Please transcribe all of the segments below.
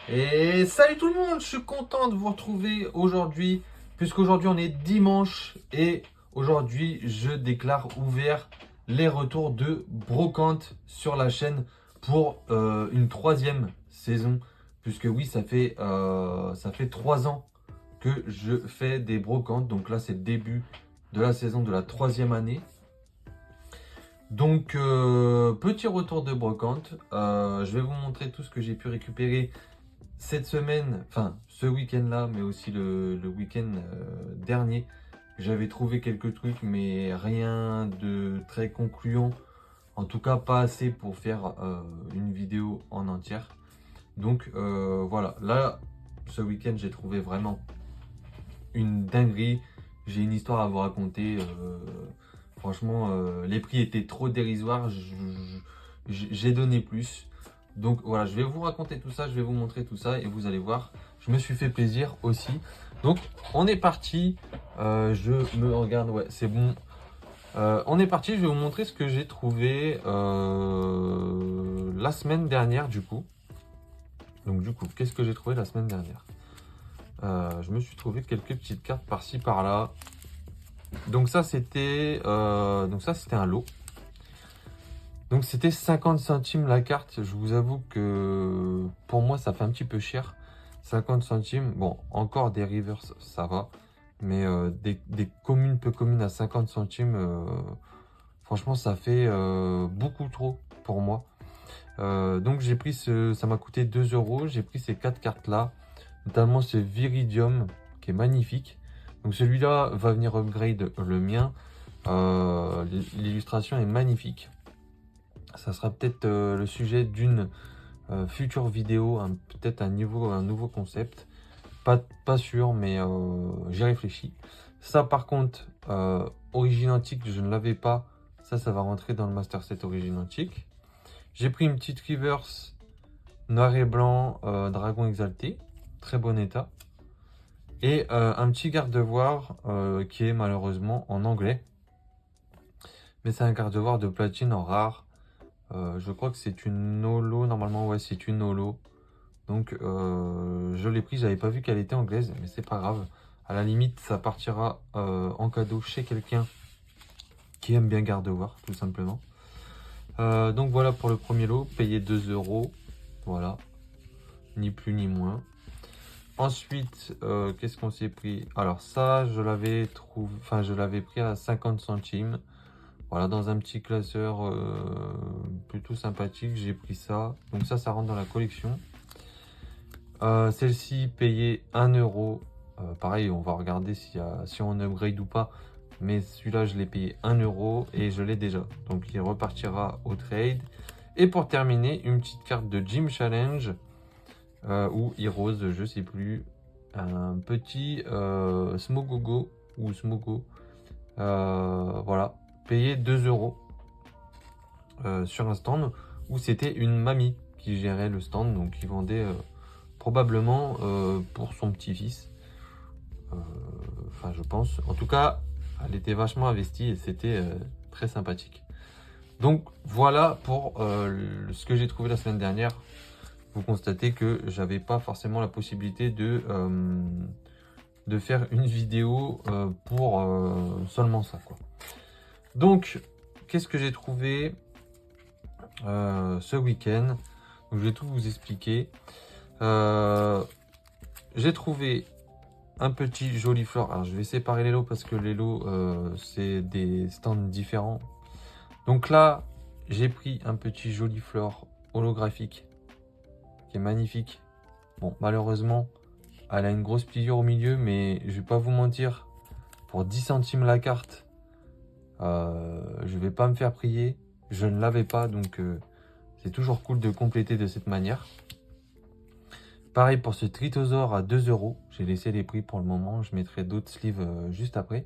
Et salut tout le monde, je suis content de vous retrouver aujourd'hui, puisqu'aujourd'hui on est dimanche et aujourd'hui je déclare ouvert les retours de Brocante sur la chaîne pour une troisième saison, puisque oui ça fait 3 ans que je fais des brocantes, donc là c'est le début de la saison de la troisième année. Donc petit retour de brocante, je vais vous montrer tout ce que j'ai pu récupérer cette semaine, enfin ce week-end-là, mais aussi le week-end dernier. J'avais trouvé quelques trucs, mais rien de très concluant. En tout cas, pas assez pour faire une vidéo en entière. Donc voilà, là, ce week-end, j'ai trouvé vraiment une dinguerie. J'ai une histoire à vous raconter. Franchement, les prix étaient trop dérisoires. J'ai donné plus. Donc voilà, je vais vous raconter tout ça, je vais vous montrer tout ça et vous allez voir, je me suis fait plaisir aussi. Donc on est parti. Je me regarde, ouais, c'est bon. On est parti, je vais vous montrer ce que j'ai trouvé la semaine dernière du coup. Donc du coup, qu'est-ce que j'ai trouvé la semaine dernière? Je me suis trouvé quelques petites cartes par-ci par-là. Donc ça c'était un lot. Donc c'était 50 centimes la carte. Je vous avoue que pour moi ça fait un petit peu cher. 50 centimes, bon, encore des rivers ça va. Mais des communes peu communes à 50 centimes, franchement ça fait beaucoup trop pour moi. Donc j'ai pris ça m'a coûté 2 euros. J'ai pris ces 4 cartes là. Notamment ce Viridium qui est magnifique. Donc celui-là va venir upgrade le mien. L'illustration est magnifique. Ça sera peut-être le sujet d'une future vidéo, peut-être un nouveau concept. Pas sûr, mais j'y réfléchis. Ça, par contre, origine antique, je ne l'avais pas. Ça va rentrer dans le Master Set origine antique. J'ai pris une petite reverse noir et blanc dragon exalté, très bon état. Et un petit garde-voir qui est malheureusement en anglais. Mais c'est un garde-voir de platine en rare. Je crois que c'est une holo, normalement, ouais, c'est une holo. Donc, je l'ai pris, j'avais pas vu qu'elle était anglaise, mais c'est pas grave. À la limite, ça partira en cadeau chez quelqu'un qui aime bien garde-voir, tout simplement. Donc, voilà pour le premier lot, payé 2 euros. Voilà, ni plus ni moins. Ensuite, qu'est-ce qu'on s'est pris? Alors, ça, je l'avais pris à 50 centimes. Voilà, dans un petit classeur plutôt sympathique, j'ai pris ça. Donc ça rentre dans la collection. Celle-ci payée 1 euro. Pareil, on va regarder si on upgrade ou pas. Mais celui-là, je l'ai payé 1 euro et je l'ai déjà. Donc il repartira au trade. Et pour terminer, une petite carte de Gym Challenge ou Heroes, je sais plus. Un petit Smogogo ou Smogo. Voilà, payé 2 euros sur un stand où c'était une mamie qui gérait le stand, donc qui vendait probablement pour son petit-fils. Enfin, je pense. En tout cas, elle était vachement investie et c'était très sympathique. Donc voilà pour ce que j'ai trouvé la semaine dernière. Vous constatez que j'avais pas forcément la possibilité de faire une vidéo pour seulement ça, quoi. Donc, qu'est-ce que j'ai trouvé ce week-end? Donc, je vais tout vous expliquer. J'ai trouvé un petit joli fleur. Alors, je vais séparer les lots parce que les lots, c'est des stands différents. Donc là, j'ai pris un petit joli fleur holographique qui est magnifique. Bon, malheureusement, elle a une grosse pliure au milieu, mais je vais pas vous mentir, pour 10 centimes la carte, je vais pas me faire prier. Je ne l'avais pas, donc c'est toujours cool de compléter de cette manière. Pareil pour ce Tritosaur à 2 euros. J'ai laissé les prix pour le moment. Je mettrai d'autres sleeves juste après.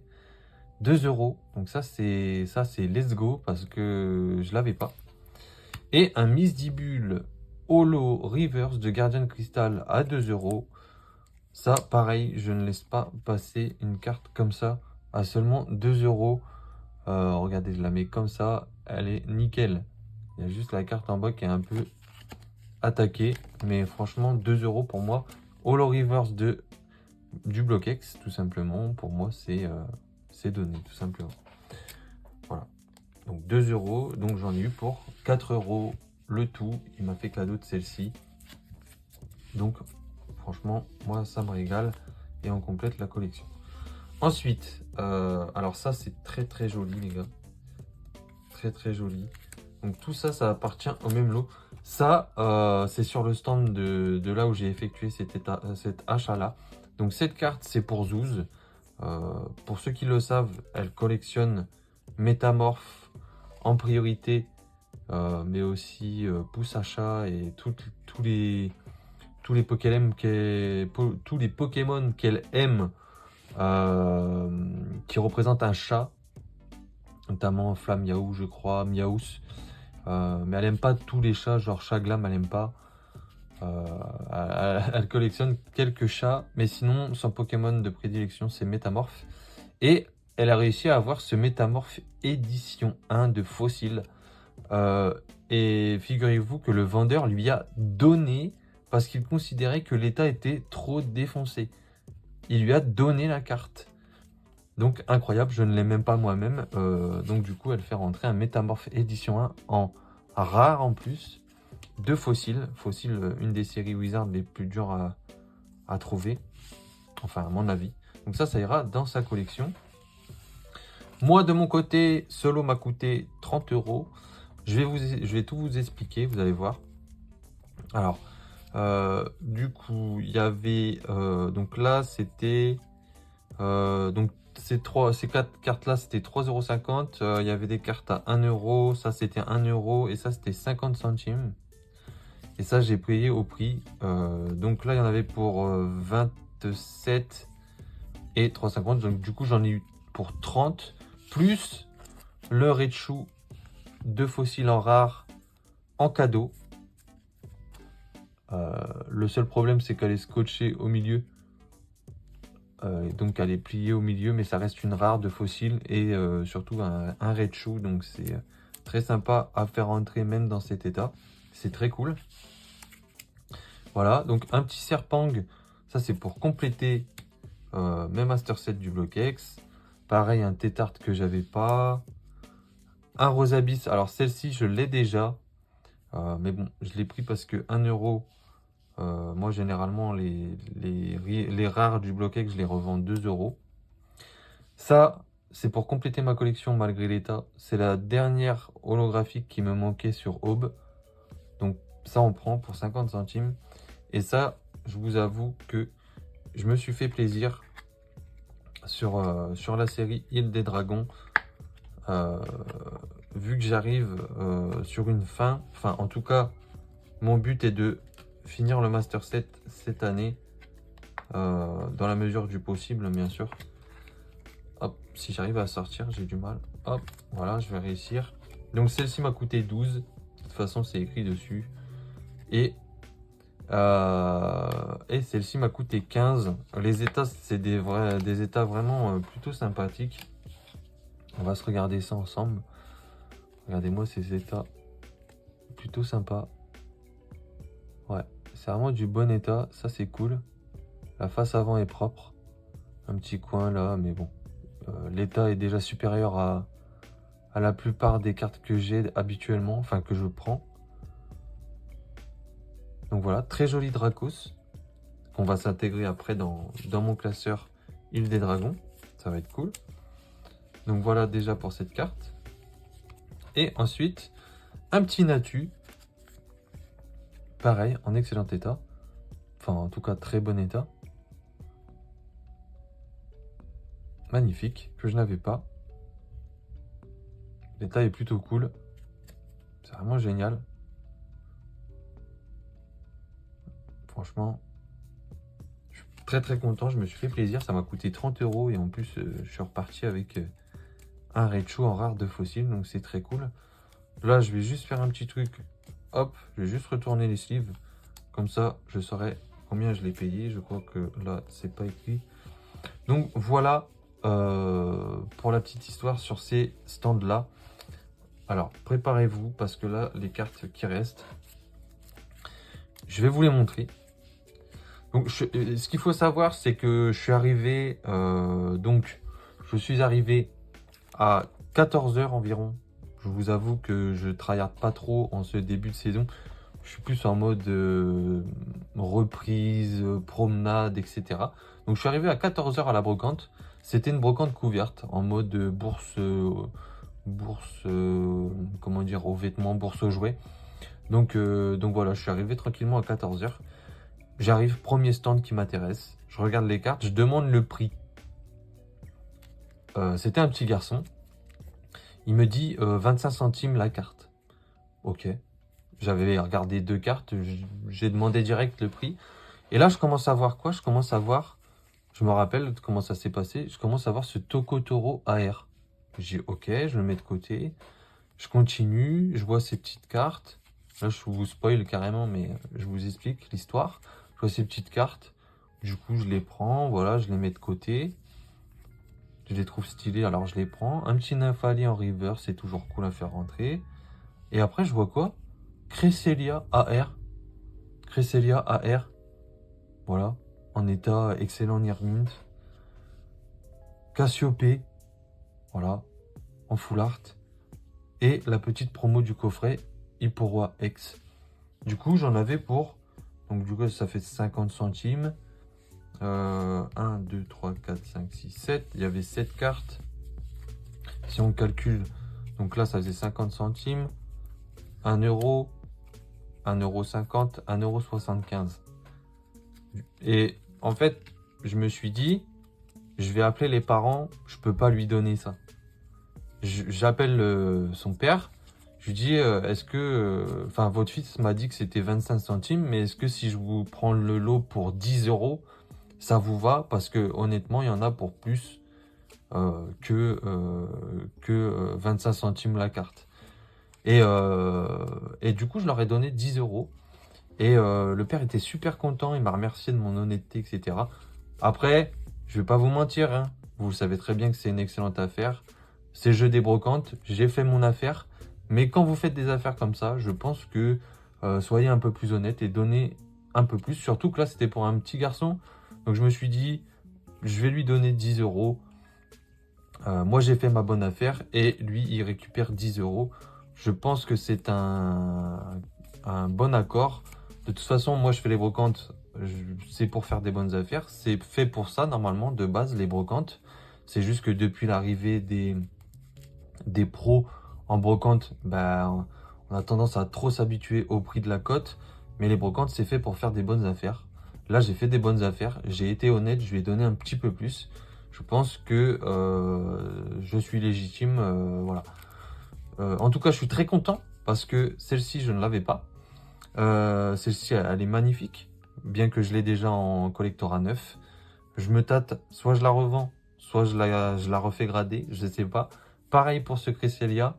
2 euros. Donc ça c'est let's go parce que je l'avais pas. Et un Misdibule Holo Reverse de Guardian Crystal à 2 euros. Ça, pareil, je ne laisse pas passer une carte comme ça à seulement 2 euros. Regardez, je la mets comme ça. Elle est nickel. Il y a juste la carte en bas qui est un peu attaquer. Mais franchement, 2 € pour moi. Holo Reverse du Block-X, tout simplement. Pour moi, c'est donné, tout simplement. Voilà. Donc 2 €. Donc j'en ai eu pour 4 € le tout. Il m'a fait cadeau de celle-ci. Donc franchement, moi, ça me régale. Et on complète la collection. Ensuite, alors ça, c'est très très joli, les gars. Très très joli. Donc tout ça, ça appartient au même lot. Ça, c'est sur le stand de là où j'ai effectué cet achat-là. Donc cette carte, c'est pour Zouz. Pour ceux qui le savent, elle collectionne Métamorphe en priorité, mais aussi Pouce Achat et tous les Pokémon qu'elle aime, qui représentent un chat, notamment Flamme Yahoo, je crois, Miaous. Mais elle aime pas tous les chats, genre chat glam, elle aime pas. Elle collectionne quelques chats, mais sinon son Pokémon de prédilection c'est Métamorphe. Et elle a réussi à avoir ce Métamorphe édition 1 de Fossile. Et figurez-vous que le vendeur lui a donné parce qu'il considérait que l'état était trop défoncé. Il lui a donné la carte. Donc incroyable, je ne l'ai même pas moi-même. Donc du coup, elle fait rentrer un Métamorphe édition 1 en rare en plus de Fossile. Fossile, une des séries Wizard les plus dures à trouver. Enfin, à mon avis. Donc ça ira dans sa collection. Moi, de mon côté, ce lot m'a coûté 30 €. Je vais tout vous expliquer, vous allez voir. Alors, du coup, il y avait... donc là, c'était... donc ces 4 cartes-là, c'était 3,50 €. Il y avait des cartes à 1 €. Ça, c'était 1 € et ça, c'était 50 centimes. Et ça, j'ai payé au prix. Donc là, il y en avait pour 27 et 3,50. Donc du coup, j'en ai eu pour 30. Plus le Raichu de Fossile en rare en cadeau. Le seul problème, c'est qu'elle est scotchée au milieu. Donc elle est pliée au milieu, mais ça reste une rare de Fossile et surtout un Raichu. Donc c'est très sympa à faire entrer même dans cet état. C'est très cool. Voilà, donc un petit Serpang, ça c'est pour compléter mes Master Set du Block-X. Pareil, un Tétart que j'avais pas. Un Rosabis, alors celle-ci je l'ai déjà. Mais bon, je l'ai pris parce que 1 €. Moi généralement les rares du Block-X, je les revends 2 €. Ça, c'est pour compléter ma collection malgré l'état. C'est la dernière holographique qui me manquait sur Aube. Donc ça on prend pour 50 centimes. Et ça, je vous avoue que je me suis fait plaisir sur la série Île des Dragons. Vu que j'arrive sur une fin, enfin en tout cas, mon but est de finir le Master Set cette année, dans la mesure du possible, bien sûr. Hop, si j'arrive à sortir, j'ai du mal. Hop, voilà, je vais réussir. Donc celle-ci m'a coûté 12. De toute façon, c'est écrit dessus. Et celle-ci m'a coûté 15. Les états, c'est des états vraiment plutôt sympathiques. On va se regarder ça ensemble. Regardez-moi ces états. Plutôt sympa. Ouais, c'est vraiment du bon état. Ça, c'est cool. La face avant est propre. Un petit coin là, mais bon. L'état est déjà supérieur à la plupart des cartes que j'ai habituellement. Enfin, que je prends. Donc voilà, très joli Dracos. On va s'intégrer après dans mon classeur Île des Dragons. Ça va être cool. Donc voilà déjà pour cette carte. Et ensuite, un petit Natu. Pareil, en excellent état. Enfin, en tout cas, très bon état. Magnifique, que je n'avais pas. L'état est plutôt cool. C'est vraiment génial. Franchement, je suis très très content. Je me suis fait plaisir. Ça m'a coûté 30 € et en plus, je suis reparti avec un Raichu en rare de Fossile. Donc c'est très cool. Là, je vais juste faire un petit truc. Hop, je vais juste retourner les sleeves. Comme ça, je saurai combien je l'ai payé. Je crois que là, c'est pas écrit. Donc voilà pour la petite histoire sur ces stands-là. Alors, préparez-vous parce que là, les cartes qui restent, Je vais vous les montrer. Donc, ce qu'il faut savoir, c'est que je suis arrivé, à 14 h environ. Je vous avoue que je tryhard pas trop en ce début de saison. Je suis plus en mode reprise, promenade, etc. Donc je suis arrivé à 14 h à la brocante. C'était une brocante couverte en mode comment dire, aux vêtements, bourse aux jouets. Donc voilà, je suis arrivé tranquillement à 14 h. J'arrive, premier stand qui m'intéresse. Je regarde les cartes, je demande le prix. C'était un petit garçon. Il me dit 25 centimes la carte. Ok. J'avais regardé 2 cartes, j'ai demandé direct le prix. Et là, je commence à voir quoi? Je me rappelle comment ça s'est passé. Je commence à voir ce Tokotoro AR. J'ai ok, je le mets de côté. Je continue, je vois ces petites cartes. Là, je vous spoil carrément, mais je vous explique l'histoire. Je vois ces petites cartes. Du coup, je les prends, voilà, je les mets de côté. Je les trouve stylées, alors je les prends. Un petit Nymphali en river, c'est toujours cool à faire rentrer. Et après, je vois quoi? Cresselia AR. Cresselia AR. Voilà. En état excellent near mint. Cassiope. Voilà. En full art. Et la petite promo du coffret. Hipporoi X. Du coup, j'en avais pour. Donc, du coup, ça fait 50 centimes. 1, 2, 3, 4, 5, 6, 7. Il y avait 7 cartes. Si on calcule, donc là, ça faisait 50 centimes. 1 euro. 1,50 €, 1,75 €. Et en fait, je me suis dit, je vais appeler les parents, je peux pas lui donner ça. J'appelle son père, je lui dis, est-ce que, enfin, votre fils m'a dit que c'était 25 centimes, mais est-ce que si je vous prends le lot pour 10 €, ça vous va? Parce que honnêtement, il y en a pour plus que 25 centimes la carte. Et du coup, je leur ai donné 10 €. Et le père était super content, il m'a remercié de mon honnêteté, etc. Après, je vais pas vous mentir, hein, vous savez très bien que c'est une excellente affaire. C'est le jeu des brocantes, j'ai fait mon affaire. Mais quand vous faites des affaires comme ça, je pense que soyez un peu plus honnête et donnez un peu plus. Surtout que là, c'était pour un petit garçon. Donc je me suis dit, je vais lui donner 10 €. Moi, j'ai fait ma bonne affaire et lui, il récupère 10 €. Je pense que c'est un bon accord. De toute façon, moi, je fais les brocantes. C'est pour faire des bonnes affaires. C'est fait pour ça, normalement, de base, les brocantes. C'est juste que depuis l'arrivée des pros en brocante, bah, on a tendance à trop s'habituer au prix de la cote. Mais les brocantes, c'est fait pour faire des bonnes affaires. Là, j'ai fait des bonnes affaires. J'ai été honnête, je lui ai donné un petit peu plus. Je pense que je suis légitime. Voilà. En tout cas, je suis très content parce que celle-ci, je ne l'avais pas. Celle-ci, elle est magnifique, bien que je l'ai déjà en collector neuf. Je me tâte, soit je la revends, soit je la refais grader, je ne sais pas. Pareil pour ce Cresselia.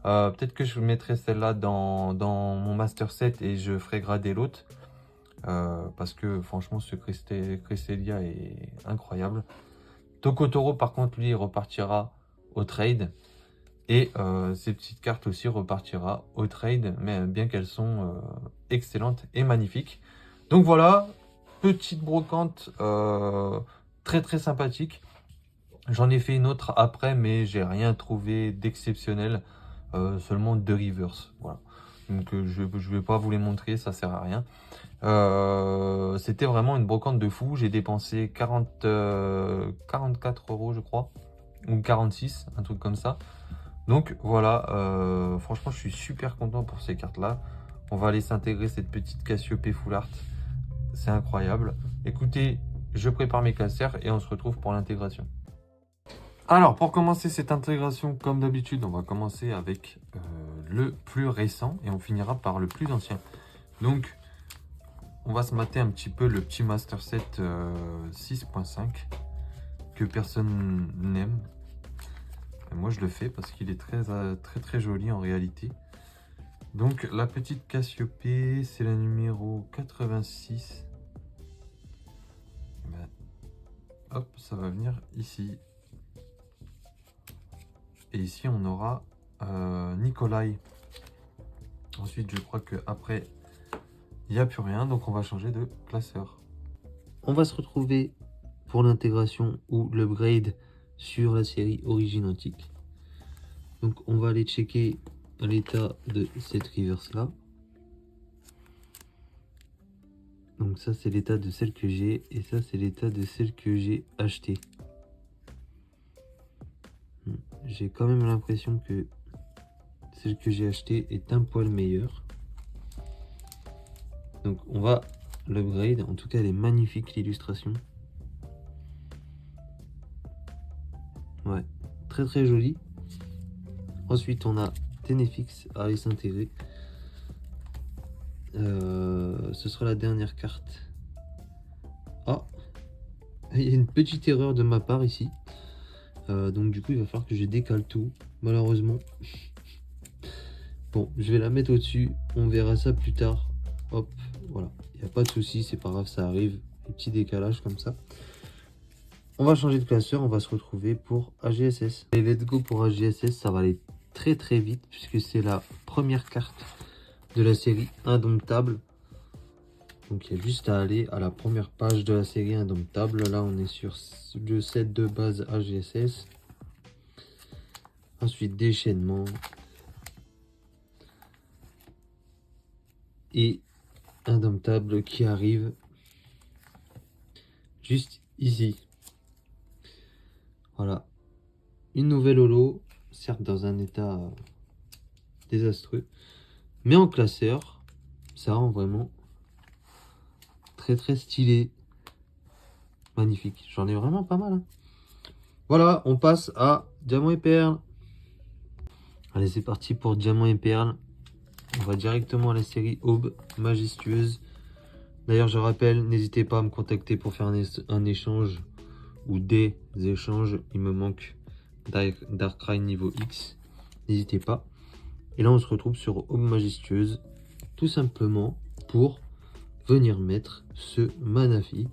Peut-être que je mettrai celle-là dans mon Master Set et je ferai grader l'autre. Parce que franchement, ce Cresselia est incroyable. Tokotoro, par contre, lui, il repartira au trade. Et ces petites cartes aussi repartira au trade, mais bien qu'elles sont excellentes et magnifiques. Donc voilà, petite brocante très très sympathique. J'en ai fait une autre après, mais j'ai rien trouvé d'exceptionnel, seulement 2 reverse. Voilà. Donc je vais pas vous les montrer, ça sert à rien. C'était vraiment une brocante de fou. J'ai dépensé 44 € je crois, ou 46, un truc comme ça. Donc voilà, franchement je suis super content pour ces cartes là. On va aller s'intégrer cette petite Cassiope Full Art. C'est incroyable. Écoutez, je prépare mes classeurs et on se retrouve pour l'intégration. Alors pour commencer cette intégration, comme d'habitude, on va commencer avec le plus récent et on finira par le plus ancien. Donc on va se mater un petit peu le petit Master Set 6.5 que personne n'aime. Moi je le fais parce qu'il est très joli en réalité. Donc la petite Cassiope, c'est la numéro 86. Ben, hop, ça va venir ici. Et ici on aura Nikolai. Ensuite je crois que après il n'y a plus rien, donc on va changer de classeur. On va se retrouver pour l'intégration ou l'upgrade sur la série Origin Antique. Donc on va aller checker l'état de cette reverse là. Donc ça c'est l'état de celle que j'ai et ça c'est l'état de celle que j'ai achetée. J'ai quand même l'impression que celle que j'ai achetée est un poil meilleure. Donc on va l'upgrade. En tout cas elle est magnifique l'illustration. Ouais, très très jolie. Ensuite on a Tenefix à aller s'intégrer. Ce sera la dernière carte. Ah, il y a une petite erreur de ma part ici. Donc du coup il va falloir que je décale tout, malheureusement. Bon, je vais la mettre au-dessus, on verra ça plus tard. Hop, voilà, il n'y a pas de souci, c'est pas grave, ça arrive. Un petit décalage comme ça. On va changer de classeur, on va se retrouver pour AGSS. Et let's go pour AGSS, ça va aller très très vite puisque c'est la première carte de la série Indomptable. Donc il y a juste à aller à la première page de la série Indomptable. Là on est sur le set de base AGSS. Ensuite déchaînement. Et Indomptable qui arrive juste ici. Voilà. Une nouvelle holo, certes dans un état désastreux. Mais en classeur, ça rend vraiment très très stylé. Magnifique. J'en ai vraiment pas mal. Hein. Voilà, on passe à Diamant et Perle. Allez, c'est parti pour Diamant et Perle. On va directement à la série Aube Majestueuse. D'ailleurs, je rappelle, n'hésitez pas à me contacter pour faire un échange ou des échanges. Il me manque Darkrai niveau X. N'hésitez pas. Et là, on se retrouve sur Aube Majestueuse. Tout simplement pour venir mettre ce Manafi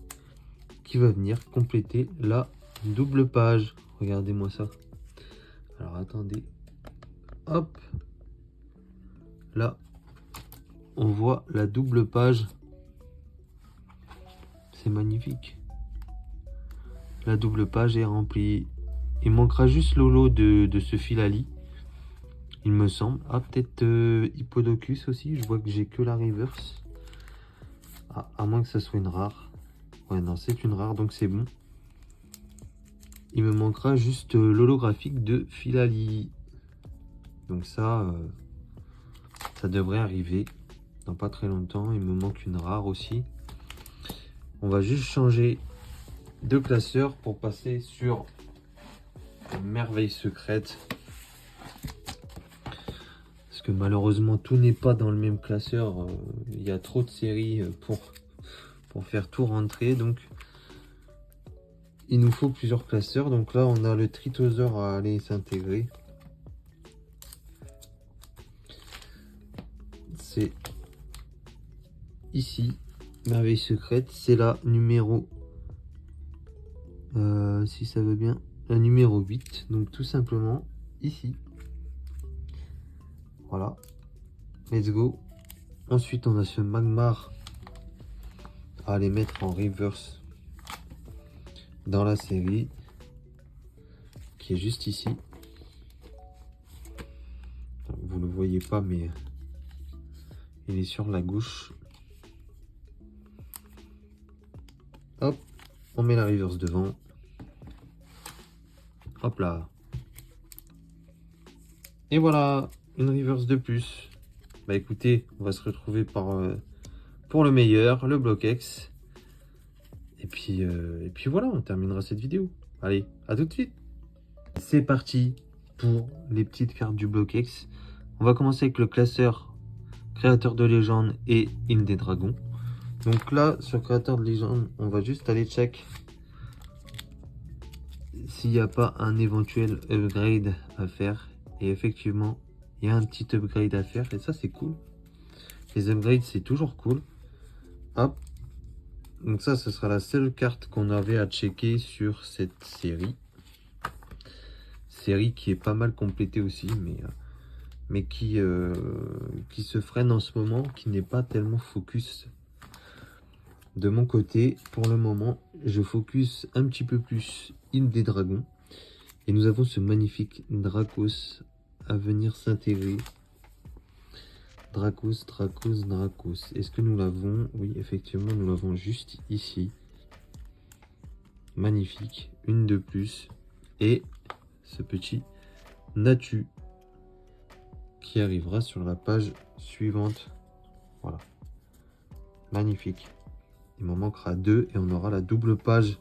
qui va venir compléter la double page. Regardez-moi ça. Alors, attendez. Hop. Là, on voit la double page. C'est magnifique. La double page est remplie. Il manquera juste l'holo de ce Filali. Il me semble. Ah, peut-être Hippodocus aussi. Je vois que j'ai que la reverse. Ah, à moins que ça soit une rare. Ouais, non, c'est une rare, donc c'est bon. Il me manquera juste l'holographique de Filali. Donc ça devrait arriver dans pas très longtemps. Il me manque une rare aussi. On va juste changer de classeur pour passer sur Merveille Secrète. Parce que malheureusement tout n'est pas dans le même classeur. Il y a trop de séries pour faire tout rentrer. Donc il nous faut plusieurs classeurs. Donc là on a le Tritosaur à aller s'intégrer. C'est ici. Merveille Secrète. C'est la numéro... si ça veut bien. La numéro 8. Donc tout simplement ici. Voilà. Let's go. Ensuite, on a ce Magmar à aller mettre en reverse dans la série qui est juste ici. Vous ne le voyez pas, mais il est sur la gauche. Hop, on met la reverse devant. Hop là. Et voilà, une reverse de plus. Bah écoutez, on va se retrouver pour le meilleur, le bloc X. Et puis voilà, on terminera cette vidéo. Allez, à tout de suite. C'est parti pour les petites cartes du bloc X. On va commencer avec le classeur créateur de légende et île des dragons. Donc là, sur créateur de légende, on va juste aller check s'il n'y a pas un éventuel upgrade à faire. Et effectivement, il y a un petit upgrade à faire et ça c'est cool. Les upgrades c'est toujours cool. Hop. Donc ça, ce sera la seule carte qu'on avait à checker sur cette série. Série qui est pas mal complétée aussi, mais qui se freine en ce moment, qui n'est pas tellement focus. De mon côté, pour le moment, je focus un petit peu plus Île des Dragons. Et nous avons ce magnifique Dracos à venir s'intégrer. Dracos. Est-ce que nous l'avons? Oui, effectivement, nous l'avons juste ici. Magnifique. Une de plus. Et ce petit Natu qui arrivera sur la page suivante. Voilà. Magnifique. Il m'en manquera 2 et on aura la double page.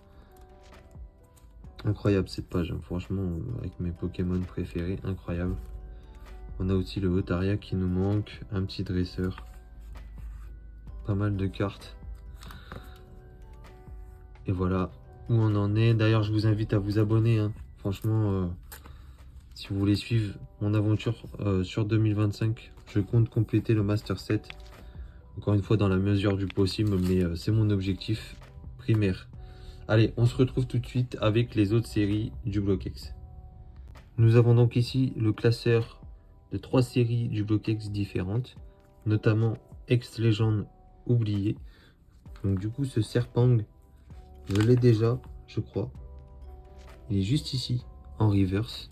Incroyable cette page, hein. Franchement, avec mes Pokémon préférés, incroyable. On a aussi le Otaria qui nous manque, un petit dresseur. Pas mal de cartes. Et voilà où on en est. D'ailleurs, je vous invite à vous abonner, hein. Franchement, si vous voulez suivre mon aventure sur 2025, je compte compléter le Master 7. Encore une fois, dans la mesure du possible, mais c'est mon objectif primaire. Allez, on se retrouve tout de suite avec les autres séries du Block-X. Nous avons donc ici le classeur de 3 séries du Block-X différentes, notamment Ex-Légende oublié. Donc du coup, ce Serpang, je l'ai déjà, je crois. Il est juste ici, en reverse.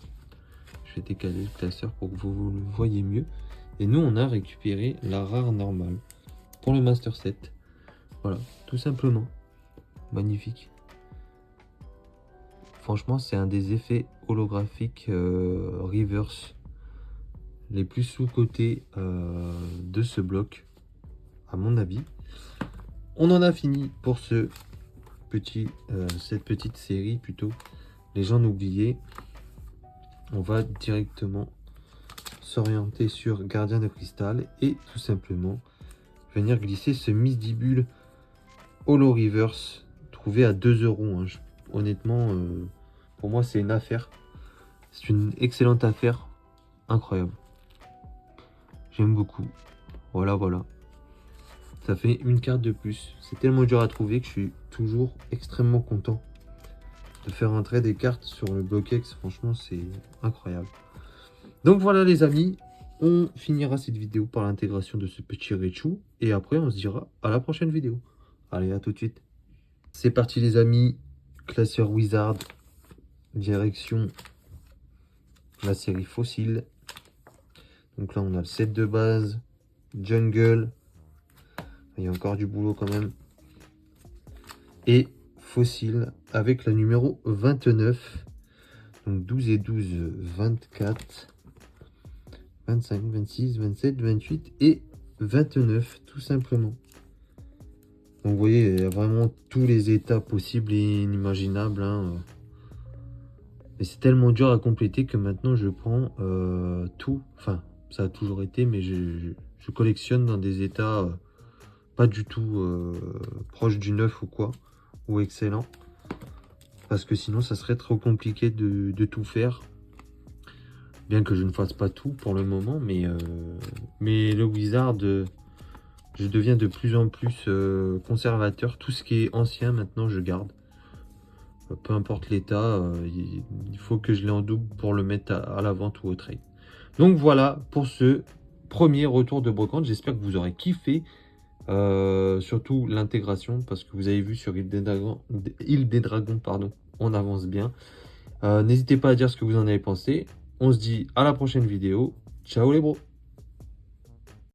Je vais décaler le classeur pour que vous le voyez mieux. Et nous, on a récupéré la rare normale pour le Master 7. Voilà, tout simplement. Magnifique. Franchement, c'est un des effets holographiques reverse les plus sous-cotés de ce bloc, à mon avis. On en a fini pour cette petite série plutôt, Légendes oubliées. On va directement s'orienter sur Gardien de Cristal et tout simplement venir glisser ce Misdibule Holo Reverse trouvé à 2 €. Hein. Honnêtement, pour moi, c'est une affaire. C'est une excellente affaire. Incroyable. J'aime beaucoup. Voilà. Ça fait une carte de plus. C'est tellement dur à trouver que je suis toujours extrêmement content de faire entrer des cartes sur le Block-X. Franchement, c'est incroyable. Donc voilà les amis. On finira cette vidéo par l'intégration de ce petit Raichu. Et après, on se dira à la prochaine vidéo. Allez, à tout de suite. C'est parti les amis. Classeur Wizard. Direction la série Fossile. Donc là, on a le set de base. Jungle. Il y a encore du boulot quand même. Et Fossile avec la numéro 29. Donc 12 et 12, 24. 25, 26, 27, 28 et 29 tout simplement. Donc vous voyez, il y a vraiment tous les états possibles et inimaginables. Hein. Et c'est tellement dur à compléter que maintenant je prends tout. Enfin, ça a toujours été, mais je collectionne dans des états pas du tout proches du neuf ou quoi, ou excellent. Parce que sinon ça serait trop compliqué de tout faire. Bien que je ne fasse pas tout pour le moment, mais le Wizard, je deviens de plus en plus conservateur. Tout ce qui est ancien, maintenant, je garde. Peu importe l'état, il faut que je l'ai en double pour le mettre à la vente ou au trade. Donc voilà pour ce premier retour de brocante. J'espère que vous aurez kiffé. Surtout l'intégration, parce que vous avez vu sur Île des Dragons, pardon, on avance bien. N'hésitez pas à dire ce que vous en avez pensé. On se dit à la prochaine vidéo. Ciao les bros.